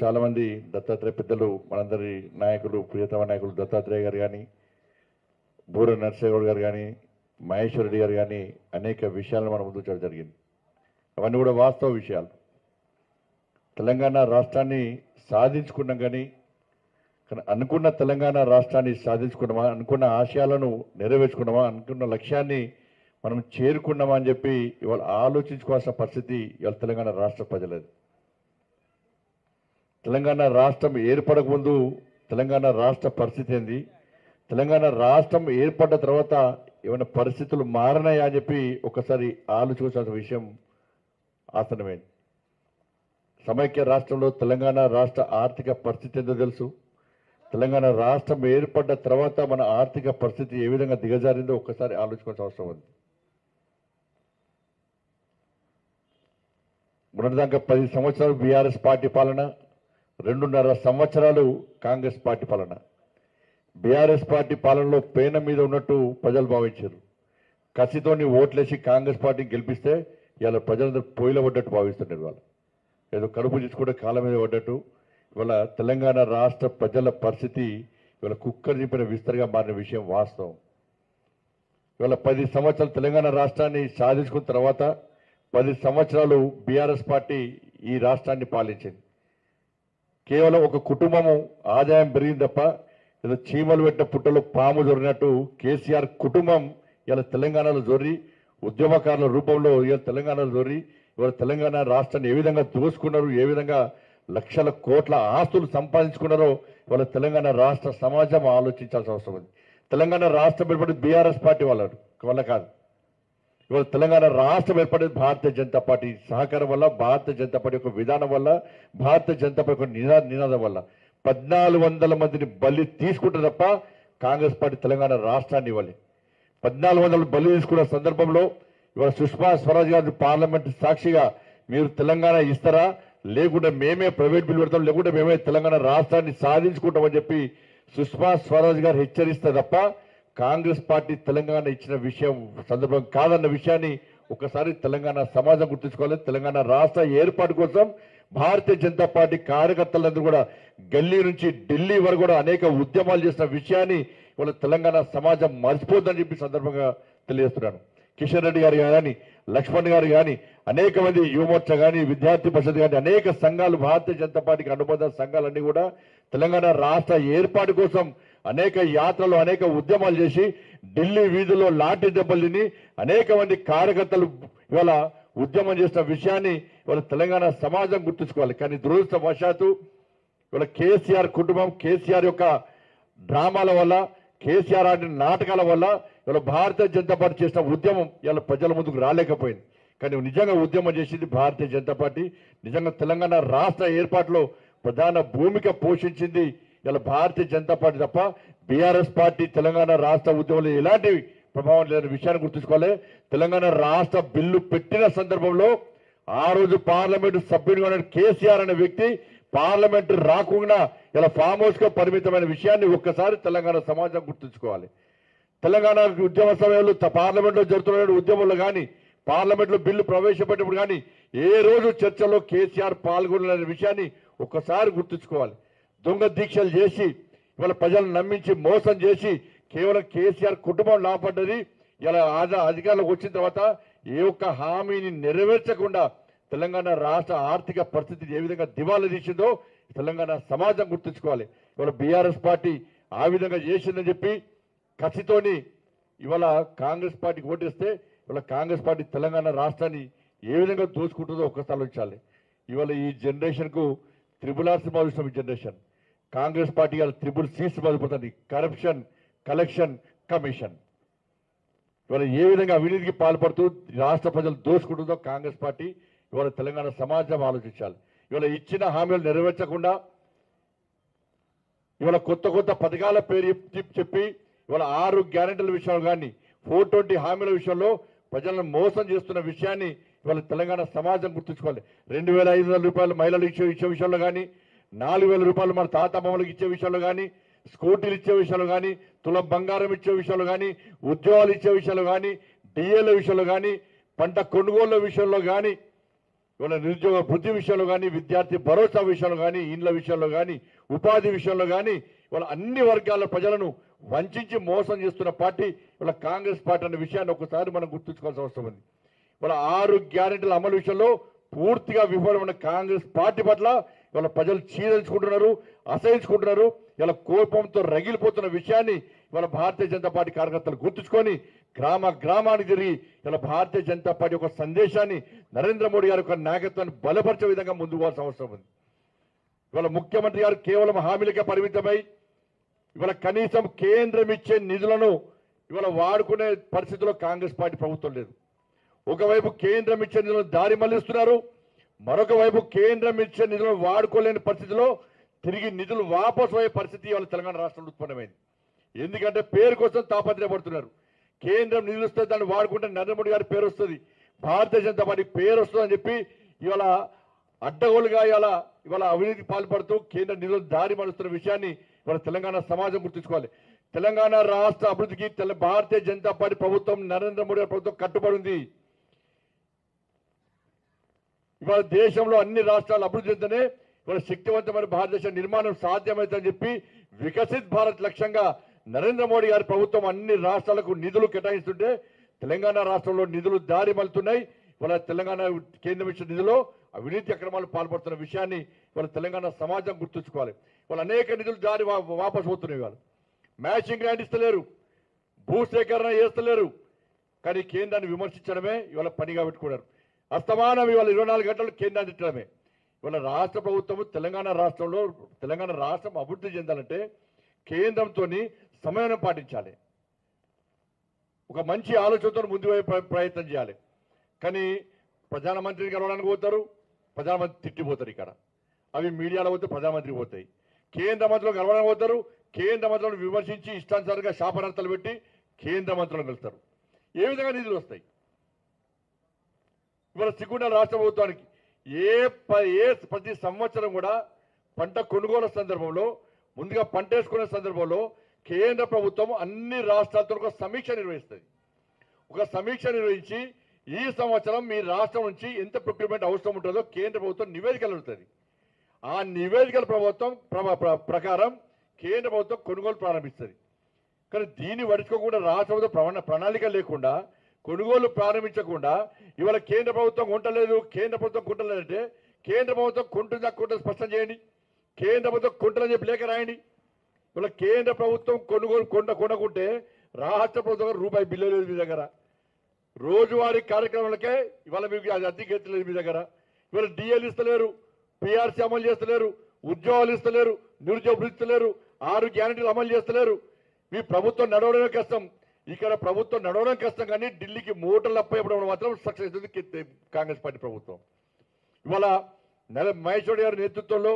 చాలా మంది దత్తాత్రేయ పెద్దలు మనందరి నాయకులు ప్రియతమ నాయకులు దత్తాత్రేయ గారు కానీ బూర నరసింహగౌడ్ గారు కానీ మహేశ్వర్ రెడ్డి గారు కానీ అనేక విషయాలను మనం ముందు చూడడం జరిగింది. అవన్నీ కూడా వాస్తవ విషయాలు. తెలంగాణ రాష్ట్రాన్ని సాధించుకున్నాం కానీ అనుకున్న తెలంగాణ రాష్ట్రాన్ని సాధించుకున్నామా, అనుకున్న ఆశయాలను నెరవేర్చుకున్నామా, అనుకున్న లక్ష్యాన్ని మనం చేరుకున్నామా అని చెప్పి ఇవాళ ఆలోచించుకోవాల్సిన పరిస్థితి ఇవాళ తెలంగాణ రాష్ట్ర ప్రజలది. తెలంగాణ రాష్ట్రం ఏర్పడక ముందు తెలంగాణ రాష్ట్ర పరిస్థితి ఏంది, తెలంగాణ రాష్ట్రం ఏర్పడ్డ తర్వాత ఏమైనా పరిస్థితులు మారినాయా అని చెప్పి ఒకసారి ఆలోచించాల్సిన విషయం ఆసనమైంది. సమైక్య రాష్ట్రంలో తెలంగాణ రాష్ట్ర ఆర్థిక పరిస్థితి ఏందో తెలుసు. తెలంగాణ రాష్ట్రం ఏర్పడ్డ తర్వాత మన ఆర్థిక పరిస్థితి ఏ విధంగా దిగజారిందో ఒక్కసారి ఆలోచించాల్సిన అవసరం ఉంది. మొన్నటిదాకా 10 సంవత్సరాలు బీఆర్ఎస్ పార్టీ పాలన, 2.5 సంవత్సరాలు కాంగ్రెస్ పార్టీ పాలన. బీఆర్ఎస్ పార్టీ పాలనలో పేన మీద ఉన్నట్టు ప్రజలు భావించారు. కసితోని ఓట్లేసి కాంగ్రెస్ పార్టీని గెలిపిస్తే ఇవాళ ప్రజలందరూ పొయ్యిలో పడ్డట్టు భావిస్తున్నారు. వాళ్ళు ఏదో కడుపు తీసుకుంటే కాళ్ళ మీద పడ్డట్టు ఇవాళ తెలంగాణ రాష్ట్ర ప్రజల పరిస్థితి ఇవాళ కుక్కర్ చింపిన విస్తరగా మారిన విషయం వాస్తవం. ఇవాళ 10 సంవత్సరాలు తెలంగాణ రాష్ట్రాన్ని సాధించుకున్న తర్వాత 10 సంవత్సరాలు బీఆర్ఎస్ పార్టీ ఈ రాష్ట్రాన్ని పాలించింది. కేవలం ఒక కుటుంబము ఆదాయం పెరిగింది తప్ప ఏదో చీమలు పెట్టిన పుట్టలో పాము జొరినట్టు కేసీఆర్ కుటుంబం ఇలా తెలంగాణలో జొర్రి ఉద్యమకారుల రూపంలో ఇలా తెలంగాణలో జొర్రి ఇవాళ తెలంగాణ రాష్ట్రాన్ని ఏ విధంగా దోసుకున్నారు, ఏ విధంగా లక్షల కోట్ల ఆస్తులు సంపాదించుకున్నారో ఇవాళ తెలంగాణ రాష్ట్ర సమాజం ఆలోచించాల్సిన అవసరం ఉంది. తెలంగాణ రాష్ట్రం ఏర్పడింది బీఆర్ఎస్ పార్టీ వల్ల కాదు. ఇవాళ తెలంగాణ రాష్ట్రం ఏర్పడేది భారతీయ జనతా పార్టీ సహకారం వల్ల, భారతీయ జనతా పార్టీ యొక్క విధానం వల్ల, భారతీయ జనతా పార్టీ యొక్క నినాదం వల్ల. 1400 మందిని బలి తీసుకుంటే తప్ప కాంగ్రెస్ పార్టీ తెలంగాణ రాష్ట్రాన్ని ఇవ్వాలి. 1400 బలి తీసుకున్న సందర్భంలో ఇవాళ సుష్మా స్వరాజ్ గారి పార్లమెంట్ సాక్షిగా మీరు తెలంగాణ ఇస్తారా, లేకుంటే మేమే ప్రైవేట్ బిల్ పెడతాం, లేకుంటే మేమే తెలంగాణ రాష్ట్రాన్ని సాధించుకుంటామని చెప్పి సుష్మా స్వరాజ్ గారు హెచ్చరిస్తే తప్ప కాంగ్రెస్ పార్టీ తెలంగాణ ఇచ్చిన విషయం సందర్భం కాదన్న విషయాన్ని ఒకసారి తెలంగాణ సమాజం గుర్తుంచుకోవాలి. తెలంగాణ రాష్ట్ర ఏర్పాటు కోసం భారతీయ జనతా పార్టీ కార్యకర్తలందరూ కూడా గల్లీ నుంచి ఢిల్లీ వరకు కూడా అనేక ఉద్యమాలు చేసిన విషయాన్ని ఇవాళ తెలంగాణ సమాజం మర్చిపోద్దని చెప్పి సందర్భంగా తెలియజేస్తున్నాను. కిషన్ రెడ్డి గారు కానీ, లక్ష్మణ్ గారు కానీ, అనేక మంది యువమోర్చా కానీ, విద్యార్థి పరిషత్ కానీ, అనేక సంఘాలు, భారతీయ జనతా పార్టీకి అనుబంధ సంఘాలన్నీ కూడా తెలంగాణ రాష్ట్ర ఏర్పాటు కోసం అనేక యాత్రలు, అనేక ఉద్యమాలు చేసి ఢిల్లీ వీధుల్లో లాఠీ దెబ్బలు తిని అనేక మంది కార్యకర్తలు ఇవాళ ఉద్యమం చేసిన విషయాన్ని ఇవాళ తెలంగాణ సమాజం గుర్తుంచుకోవాలి. కానీ దురదృష్టవశాత్తు ఇవాళ కేసీఆర్ కుటుంబం, కేసీఆర్ యొక్క డ్రామాల వల్ల, కేసీఆర్ ఆడిన నాటకాల వల్ల ఇవాళ భారతీయ జనతా పార్టీ చేసిన ఉద్యమం ఇవాళ ప్రజల ముందుకు రాలేకపోయింది. కానీ నిజంగా ఉద్యమం చేసింది భారతీయ జనతా పార్టీ. నిజంగా తెలంగాణ రాష్ట్ర ఏర్పాటులో ప్రధాన భూమిక పోషించింది ఇలా భారతీయ జనతా పార్టీ తప్ప బీఆర్ఎస్ పార్టీ తెలంగాణ రాష్ట్ర ఉద్యమంలో ఎలాంటి ప్రభావం లేని విషయాన్ని గుర్తుంచుకోవాలి. తెలంగాణ రాష్ట్ర బిల్లు పెట్టిన సందర్భంలో ఆ రోజు పార్లమెంటు సభ్యుడిగా ఉన్న కేసీఆర్ అనే వ్యక్తి పార్లమెంటు రాకుండా ఇలా ఫామ్ హౌస్ గా పరిమితమైన విషయాన్ని ఒక్కసారి తెలంగాణ సమాజం గుర్తుంచుకోవాలి. తెలంగాణ ఉద్యమ సమయంలో పార్లమెంట్లో జరుగుతున్న ఉద్యమంలో కానీ, పార్లమెంట్లో బిల్లు ప్రవేశపెట్టినప్పుడు కానీ ఏ రోజు చర్చలో కేసీఆర్ పాల్గొనలేని విషయాన్ని ఒక్కసారి గుర్తుంచుకోవాలి. దొంగ దీక్షలు చేసి ఇవాళ ప్రజలను నమ్మించి మోసం చేసి కేవలం కేసీఆర్ కుటుంబం లాభపడ్డది. ఇలా అధికారంలోకి వచ్చిన తర్వాత ఏ ఒక్క హామీని నెరవేర్చకుండా తెలంగాణ రాష్ట్ర ఆర్థిక పరిస్థితి ఏ విధంగా దివాలా తీసిందో తెలంగాణ సమాజం గుర్తుంచుకోవాలి. ఇవాళ బీఆర్ఎస్ పార్టీ ఆ విధంగా చేసిందని చెప్పి కసితోని ఇవాళ కాంగ్రెస్ పార్టీకి ఓటేస్తే ఇవాళ కాంగ్రెస్ పార్టీ తెలంగాణ రాష్ట్రాన్ని ఏ విధంగా దోచుకుంటుందో ఒక్కసారి ఆలోచించాలి. ఇవాళ ఈ జనరేషన్కు RRR సినిమా చూసిన generation, Congress party triple C cinema చూపుతుంది. Corruption, collection, commission. ఇవాళ ఏ విధంగా అవినీతికి పాల్పడుతూ రాష్ట్ర ప్రజలు దోచుకుంటుందో కాంగ్రెస్ పార్టీ ఇవాళ తెలంగాణ సమాజం ఆలోచించాలి. ఇవాళ ఇచ్చిన హామీలు నెరవేర్చకుండా ఇవాళ కొత్త పథకాల పేరు చెప్పి ఇవాళ 6 గ్యారెంటీల విషయంలో కానీ 420 హామీల విషయంలో ప్రజలను మోసం చేస్తున్న విషయాన్ని ఇవాళ తెలంగాణ సమాజం గుర్తుంచుకోవాలి. 2500 రూపాయలు మహిళలు ఇచ్చే విషయంలో కానీ, 4000 రూపాయలు మన తాత అమ్మమ్మలకు ఇచ్చే విషయంలో కానీ, స్కూటీలు ఇచ్చే విషయంలో కానీ, తులం బంగారం ఇచ్చే విషయంలో కానీ, ఉద్యోగాలు ఇచ్చే విషయంలో కానీ, డిఏల విషయంలో కానీ, పంట కొనుగోళ్ల విషయంలో కానీ ఇవాళ నిరుద్యోగ వృద్ధి విషయంలో కానీ, విద్యార్థి భరోసా విషయంలో కానీ, ఇండ్ల విషయంలో కానీ, ఉపాధి విషయంలో కానీ ఇవాళ అన్ని వర్గాల ప్రజలను వంచి మోసం చేస్తున్న పార్టీ ఇవాళ కాంగ్రెస్ పార్టీ అనే విషయాన్ని ఒకసారి మనం గుర్తుంచుకోవాల్సిన అవసరం ఉంది. ఇవాళ 6 గ్యారెంటీల అమలు విషయంలో పూర్తిగా విఫలమైన కాంగ్రెస్ పార్టీ పట్ల ఇవాళ ప్రజలు చీదరించుకుంటున్నారు, అసహించుకుంటున్నారు. ఇలా కోపంతో రగిలిపోతున్న విషయాన్ని ఇవాళ భారతీయ జనతా పార్టీ కార్యకర్తలు గుర్తుంచుకొని గ్రామానికి తిరిగి ఇలా భారతీయ జనతా పార్టీ ఒక సందేశాన్ని నరేంద్ర మోడీ గారి యొక్క నాయకత్వాన్ని బలపరిచే విధంగా ముందుకు పోవాల్సిన అవసరం ఉంది. ఇవాళ ముఖ్యమంత్రి గారు కేవలం హామీలకే పరిమితమై ఇవాళ కనీసం కేంద్రం ఇచ్చే నిధులను ఇవాళ వాడుకునే పరిస్థితిలో కాంగ్రెస్ పార్టీ ప్రభుత్వం లేదు. ఒకవైపు కేంద్రం ఇచ్చే నిధులను దారి మళ్లిస్తున్నారు, మరొక వైపు కేంద్రం ఇచ్చే నిధులను వాడుకోలేని పరిస్థితిలో తిరిగి నిధులు వాపసు అయ్యే పరిస్థితి ఇవాళ తెలంగాణ రాష్ట్రంలో ఉత్పన్నమైంది. ఎందుకంటే పేరు కోసం తాపత్రయపడుతున్నారు. కేంద్రం నిధులు వస్తే దాన్ని వాడుకుంటే నరేంద్ర మోడీ గారి పేరు వస్తుంది, భారతీయ జనతా పార్టీ పేరు వస్తుందని చెప్పి ఇవాళ అడ్డగోలుగా ఇవాళ అవినీతి పాల్పడుతూ కేంద్ర నిధులు దారి మలుస్తున్న విషయాన్ని ఇవాళ తెలంగాణ సమాజం గుర్తుంచుకోవాలి. తెలంగాణ రాష్ట్ర అభివృద్ధికి భారతీయ జనతా పార్టీ ప్రభుత్వం, నరేంద్ర మోడీ గారి ప్రభుత్వం కట్టుబడి ఉంది. ఇవాళ దేశంలో అన్ని రాష్ట్రాలు అభివృద్ధి చెందనే ఇవాళ శక్తివంతమైన భారతదేశ నిర్మాణం సాధ్యమవుతుందని చెప్పి వికసిత్ భారత్ లక్ష్యంగా నరేంద్ర మోడీ గారి ప్రభుత్వం అన్ని రాష్ట్రాలకు నిధులు కేటాయిస్తుంటే తెలంగాణ రాష్ట్రంలో నిధులు దారి మలుతున్నాయి. ఇవాళ తెలంగాణ కేంద్రం ఇచ్చిన నిధులు అవినీతి అక్రమాలు పాల్పడుతున్న విషయాన్ని ఇవాళ తెలంగాణ సమాజం గుర్తుంచుకోవాలి. ఇవాళ అనేక నిధులు దారి వాపసు పోతున్నాయి. ఇవాళ మ్యాచింగ్ గ్రాంట్ ఇస్తలేరు, భూసేకరణ చేస్తలేరు, కానీ కేంద్రాన్ని విమర్శించడమే ఇవాళ పనిగా పెట్టుకున్నారు. అస్తమానం ఇవాళ 24 గంటలు కేంద్రాన్ని తిట్టడమే. ఇవాళ రాష్ట్ర ప్రభుత్వం తెలంగాణ రాష్ట్రం అభివృద్ధి చెందాలంటే కేంద్రంతో సమన్వయం పాటించాలి, ఒక మంచి ఆలోచనతో ముందు ప్రయత్నం చేయాలి. కానీ ప్రధానమంత్రిని కలవడానికి పోతారు, ప్రధానమంత్రి తిట్టిపోతారు. ఇక్కడ అవి మీడియాలో పోతే ప్రధానమంత్రికి పోతాయి. కేంద్ర మంత్రులు కలవడానికి పోతారు, కేంద్ర మంత్రులను విమర్శించి ఇష్టానుసారంగా శాపనార్థాలు పెట్టి కేంద్ర మంత్రులను కలుస్తారు. ఏ విధంగా నిధులు వస్తాయి? ఇవాళ సిగ్గుండాల రాష్ట్ర ప్రభుత్వానికి ప్రతి సంవత్సరం కూడా పంట కొనుగోలు సందర్భంలో, ముందుగా పంట వేసుకునే సందర్భంలో కేంద్ర ప్రభుత్వం అన్ని రాష్ట్రాలతో ఒక సమీక్ష నిర్వహిస్తుంది. ఒక సమీక్ష నిర్వహించి ఈ సంవత్సరం మీ రాష్ట్రం నుంచి ఎంత ప్రొక్యూర్మెంట్ అవసరం ఉంటుందో కేంద్ర ప్రభుత్వం నివేదికలు ఉంటుంది. ఆ నివేదికల ప్రకారం కేంద్ర ప్రభుత్వం కొనుగోలు ప్రారంభిస్తుంది. కానీ దీన్ని పడుచుకోకుండా రాష్ట్ర ప్రభుత్వం ప్రణాళిక లేకుండా, కొనుగోలు ప్రారంభించకుండా ఇవాళ కేంద్ర ప్రభుత్వం కొంటలేదు, కేంద్ర ప్రభుత్వం కొంటలేదంటే కేంద్ర ప్రభుత్వం కొంటుందా కొంటుంది స్పష్టం చేయండి. కేంద్ర ప్రభుత్వం కొంటలని చెప్పి లేఖ రాయండి. ఇవాళ కేంద్ర ప్రభుత్వం కొనుగోలు కొనకుంటే రాష్ట్ర ప్రభుత్వం రూపాయి బిల్లు లేదు మీ దగ్గర. రోజువారీ కార్యక్రమాలకే ఇవాళ మీకు అద్దెకెత్తలేదు మీ దగ్గర. ఇవాళ డిఎల్ ఇస్తలేరు, పిఆర్సీ అమలు చేస్తలేరు, ఉద్యోగాలు ఇస్తలేరు, నిరుద్యోగ వృత్తి ఇస్తలేరు, 6 గ్యారెంటీలు అమలు చేస్తలేరు. మీ ప్రభుత్వం నడవడమే కష్టం. ఇక్కడ ప్రభుత్వం నడవడం కష్టం, కానీ ఢిల్లీకి మూటలు అప్పయ్యడం మాత్రం సక్సెస్ అవుతుంది కాంగ్రెస్ పార్టీ ప్రభుత్వం. ఇవాళ మహేశ్వరి గారి నేతృత్వంలో